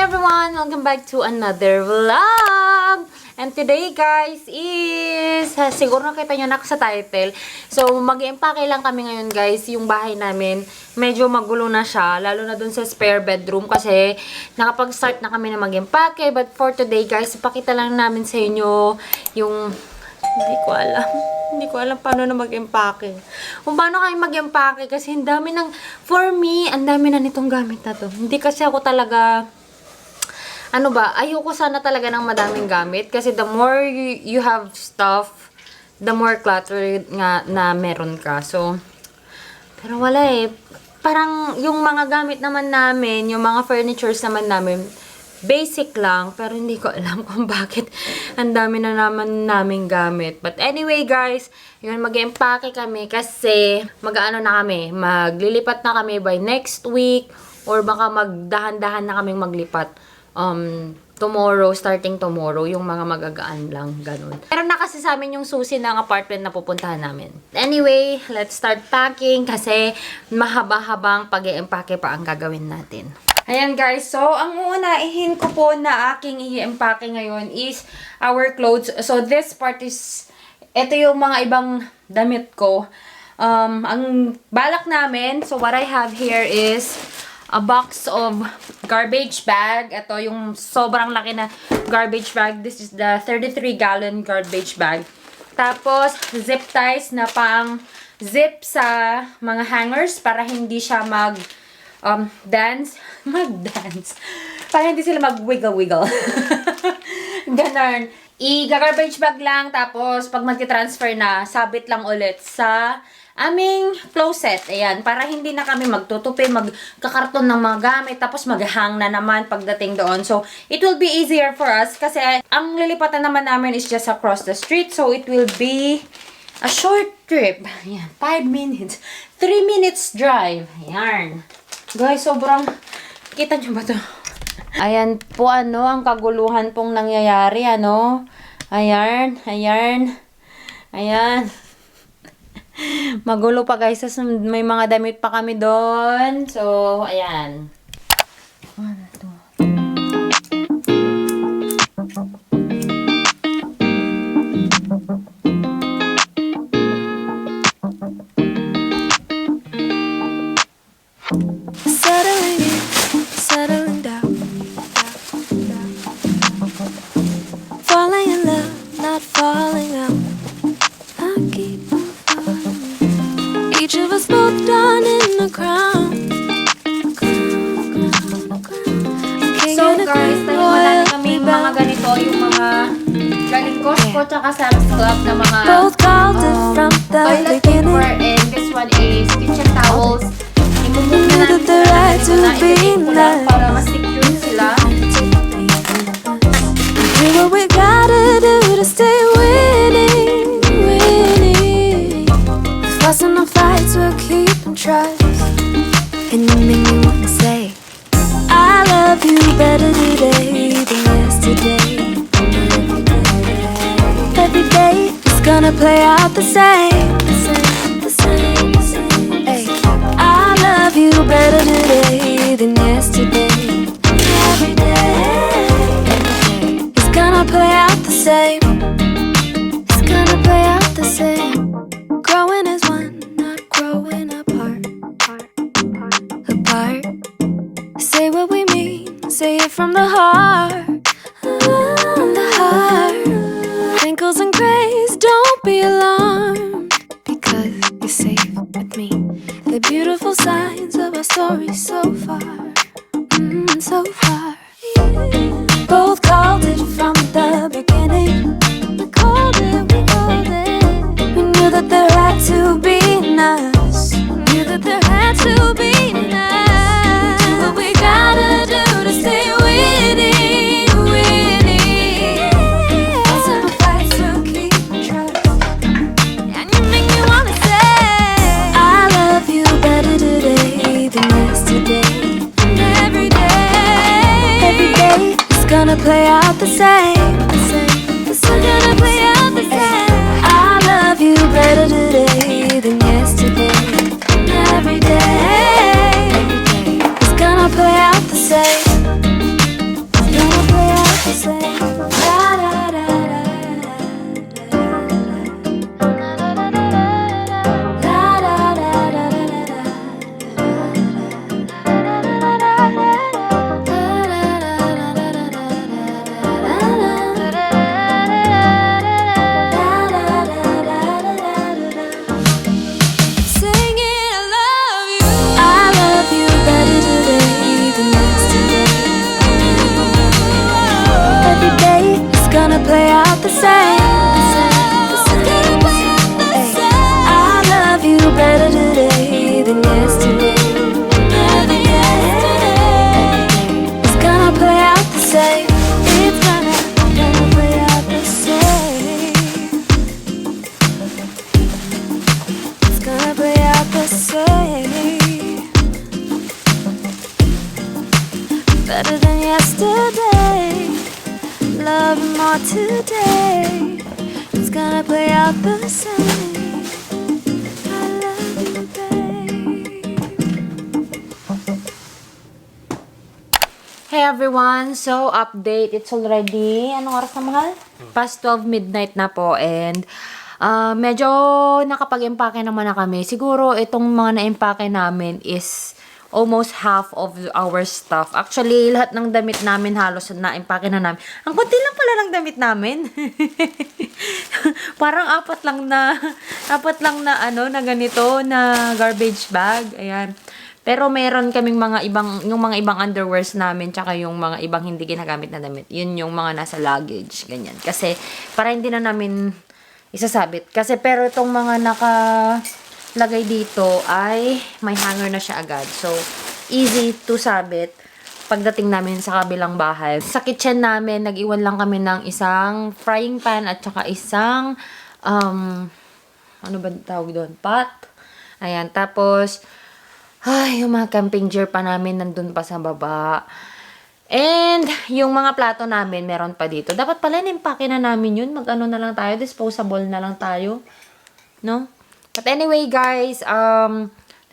everyone! Welcome back to another vlog! And today guys is, siguro nakita nyo na sa title. So mag-empake lang kami ngayon guys. Yung bahay namin, medyo magulo na siya. Lalo na dun sa spare bedroom kasi nakapag-start na kami na mag-empake. But for today guys, ipakita lang namin sa inyo yung, hindi ko alam paano na mag-empake. Kung paano kayo mag-empake kasi ang dami ng, for me, ang dami na nitong gamit na to. Hindi kasi ako talaga, ayoko sana talaga ng madaming gamit. Kasi the more you have stuff, the more clutter nga na meron ka. So, pero wala eh. Parang yung mga gamit naman namin, yung mga furnitures naman namin, basic lang, pero hindi ko alam kung bakit ang dami na naman naming gamit. But anyway guys, yun, mag-empake kami kasi mag-ano na kami, maglilipat na kami by next week or baka magdahan-dahan na kaming maglipat tomorrow, starting tomorrow, yung mga magagaan lang, ganun. Pero na kasi sa amin yung susi ng apartment na pupuntahan namin. Anyway, let's start packing kasi mahaba-habang pag-empake pa ang gagawin natin. Ayan guys, so ang uunahin ko po na aking i-empake ngayon is our clothes. So this part is, ito yung mga ibang damit ko. Ang balak namin, so what I have here is a box of garbage bag. Ito yung sobrang laki na garbage bag. This is the 33-gallon garbage bag. Tapos zip ties na pang zip sa mga hangers para hindi siya magdance. Para hindi sila mag-wiggle-wiggle. Ganon. I-garbage bag lang, tapos pag magti-transfer na, sabit lang ulit sa aming closet. Ayan, para hindi na kami magtutupi, magkakarton ng mga gamit, tapos maghang na naman pagdating doon. So, it will be easier for us kasi ang lilipatan naman namin is just across the street. So, it will be a short trip. Ayan, 5 minutes. 3 minutes drive. Ayan. Guys, sobrang, kita nyo ba to? Ayan po, ang kaguluhan pong nangyayari, Ayan. Magulo pa guys, may mga damit pa kami doon. So, ayan. 1, 2. Settling down. Falling in love, not falling out. I keep on falling. Each of us both done in the crown. So guys, wala na kami mga ganito, yung mga galing Costco tsaka Sam's Club na mga Both called it from the toilet paper, beginning. and this one is kitchen towels. Imumove na namin The right to be lang para mas secure sila. Do what we gotta do to stay winning. Fuss and the fights will keep and trust. And you make me wanna say I love you better today than yesterday. Every day is gonna play out the same. Ay, I love you better today than yesterday. Every day is gonna play out the same. It's gonna play out the same. Growing as one, not growing apart. Say what we mean, say it from the heart. From the heart. Wrinkles and grays, don't be alarmed, because you're safe with me. The beautiful signs of our story so far. So far. Both called it from the beginning. We called it. We knew that there had to be us. Knew that there had to be us. Do what we gotta do to stay winning. Lots of fights will keep trust. And you make me wanna say I love you better today than yesterday. And every day is gonna play out the same. It's gonna play out the same. I love you better today than yesterday. And every day is gonna play out the same. yesterday. Love you more today. It's gonna play out the same. I love you, babe. Hey everyone! So, update. It's already, anong oras na mahal? Past 12 midnight na po. And, medyo nakapag-impake naman na kami. Siguro, itong mga na-impake namin is almost half of our stuff. Actually, lahat ng damit namin halos na-impake na namin. Ang konti lang pala ng damit namin. Parang apat lang na na ganito, na garbage bag. Ayan. Pero meron kaming yung mga ibang underwears namin, tsaka yung mga ibang hindi ginagamit na damit. Yun yung mga nasa luggage, ganyan. Kasi, para hindi na namin isasabit. Kasi, pero itong mga nakalagay dito ay may hanger na siya agad. So, easy to sabit pagdating namin sa kabilang bahay. Sa kitchen namin, nag-iwan lang kami ng isang frying pan at tsaka isang, ano ba tawag doon? Pot. Ayan, tapos, ay, yung mga camping gear pa namin nandun pa sa baba. And, yung mga plato namin, meron pa dito. Dapat pala, nimpake na namin yun. Mag-ano na lang tayo, disposable na lang tayo. No? But anyway, guys,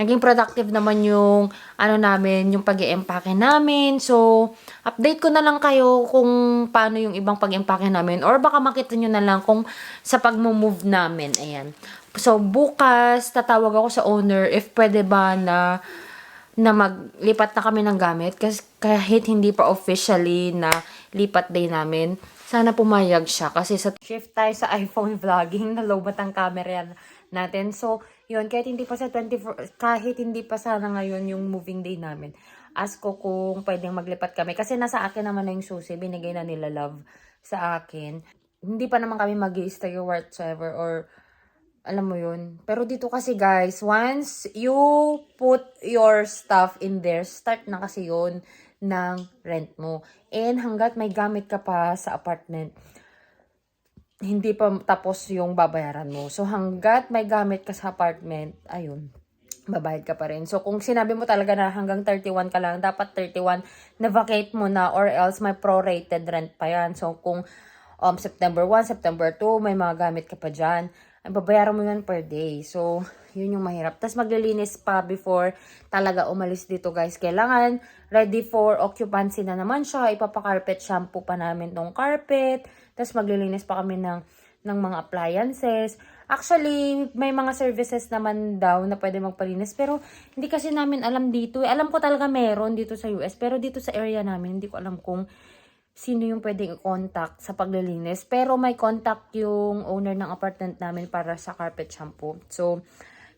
naging productive naman yung, namin, yung pag-i-empake namin. So, update ko na lang kayo kung paano yung ibang pag-empake namin. Or baka makita nyo na lang kung sa pag-move namin. Ayan. So, bukas, tatawag ako sa owner if pwede ba na maglipat na kami ng gamit. Kasi kahit hindi pa officially na lipat day namin, sana pumayag siya. Kasi sa shift tayo sa iPhone vlogging, nalobat ang camera natin. So, yun, kahit hindi pa sana ngayon yung moving day namin, ask ko kung pwedeng maglipat kami. Kasi nasa akin naman na yung susi, binigay na nila Love sa akin. Hindi pa naman kami mag-i-stay or whatsoever, or alam mo yun. Pero dito kasi guys, once you put your stuff in there, start na kasi yun ng rent mo. And hanggat may gamit ka pa sa apartment, hindi pa tapos yung babayaran mo. So hanggat may gamit ka sa apartment, ayun, babayad ka pa rin. So kung sinabi mo talaga na hanggang 31 ka lang, dapat 31 na vacate mo na, or else may prorated rent pa yan. So kung September 1, September 2, may mga gamit ka pa dyan, ay babayaran mo yan per day. So, yun yung mahirap. Tapos maglilinis pa before talaga umalis dito, guys. Kailangan ready for occupancy na naman siya. Ipapakarpet shampoo pa namin tong carpet. Tapos maglilinis pa kami ng mga appliances. Actually, may mga services naman daw na pwede magpalinis. Pero, hindi kasi namin alam dito. Alam ko talaga meron dito sa US. Pero dito sa area namin, hindi ko alam kung sino yung pwedeng i-contact sa paglilinis. Pero may contact yung owner ng apartment namin para sa carpet shampoo. So,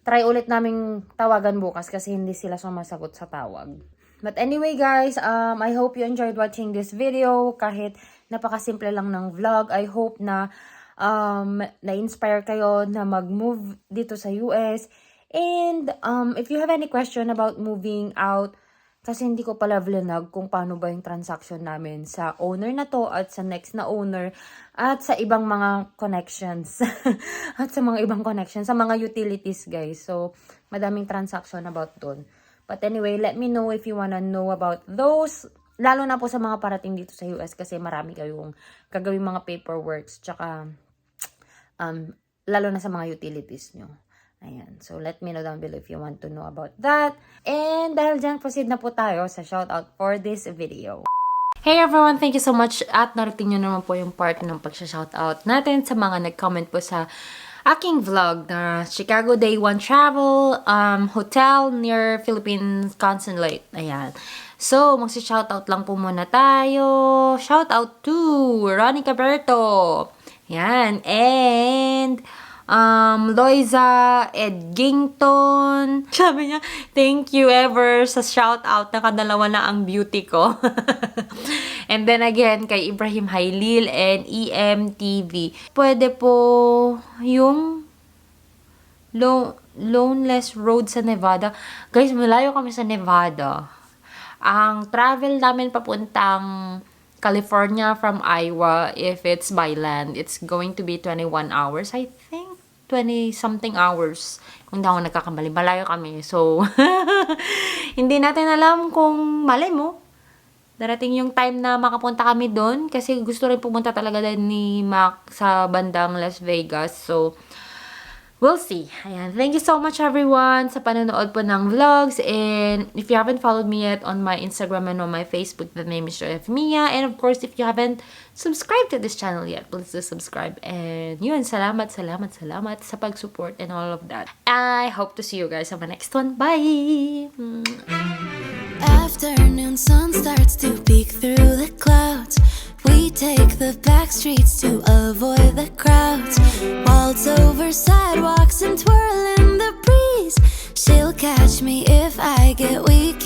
try ulit naming tawagan bukas kasi hindi sila sumasagot sa tawag. But anyway guys, I hope you enjoyed watching this video. Kahit napakasimple lang ng vlog, I hope na na-inspire kayo na mag-move dito sa US. And if you have any question about moving out, kasi hindi ko pala vlog kung paano ba yung transaction namin sa owner na to at sa next na owner at sa ibang mga connections. At sa mga ibang connections, sa mga utilities guys. So, madaming transaction about doon. But anyway, let me know if you wanna know about those. Lalo na po sa mga parating dito sa US kasi marami kayong gagawin mga paperworks. Tsaka, lalo na sa mga utilities nyo. Ayan. So, let me know down below if you want to know about that. And dahil dyan, proceed na po tayo sa shoutout for this video. Hey everyone! Thank you so much at narating nyo naman po yung part ng pag-shoutout natin sa mga nag-comment po sa aking vlog na Chicago Day 1 Travel Hotel near Philippine Consulate. Ayan. So, magsi-shoutout lang po muna tayo. Shoutout to Ronnie Caberto. Ayan. And Loiza Edgington. Sabi niya, thank you ever sa shoutout. Nakadalawa na ang beauty ko. And then again, kay Ibrahim Hailil and EMTV. Pwede po yung Loneless Road sa Nevada. Guys, malayo kami sa Nevada. Ang travel namin papuntang California from Iowa, if it's by land, it's going to be 21 hours, I think. 20-something hours. Kung di ako nagkakamali. Malayo kami. So, hindi natin alam kung malay mo. darating yung time na makapunta kami doon kasi gusto rin pumunta talaga din ni Mac sa bandang Las Vegas. So, we'll see. Ayan. Thank you so much everyone sa panonood po ng vlogs. And if you haven't followed me yet on my Instagram and on my Facebook, the name is Joy of Mia. And of course, if you haven't subscribed to this channel yet, please do subscribe. And yun, salamat sa pag-support and all of that. I hope to see you guys on my next one. Bye! Afternoon sun starts to peek through the clouds. We take the back streets to avoid the crowds. Waltz over sidewalks and twirl in the breeze. She'll catch me if I get weak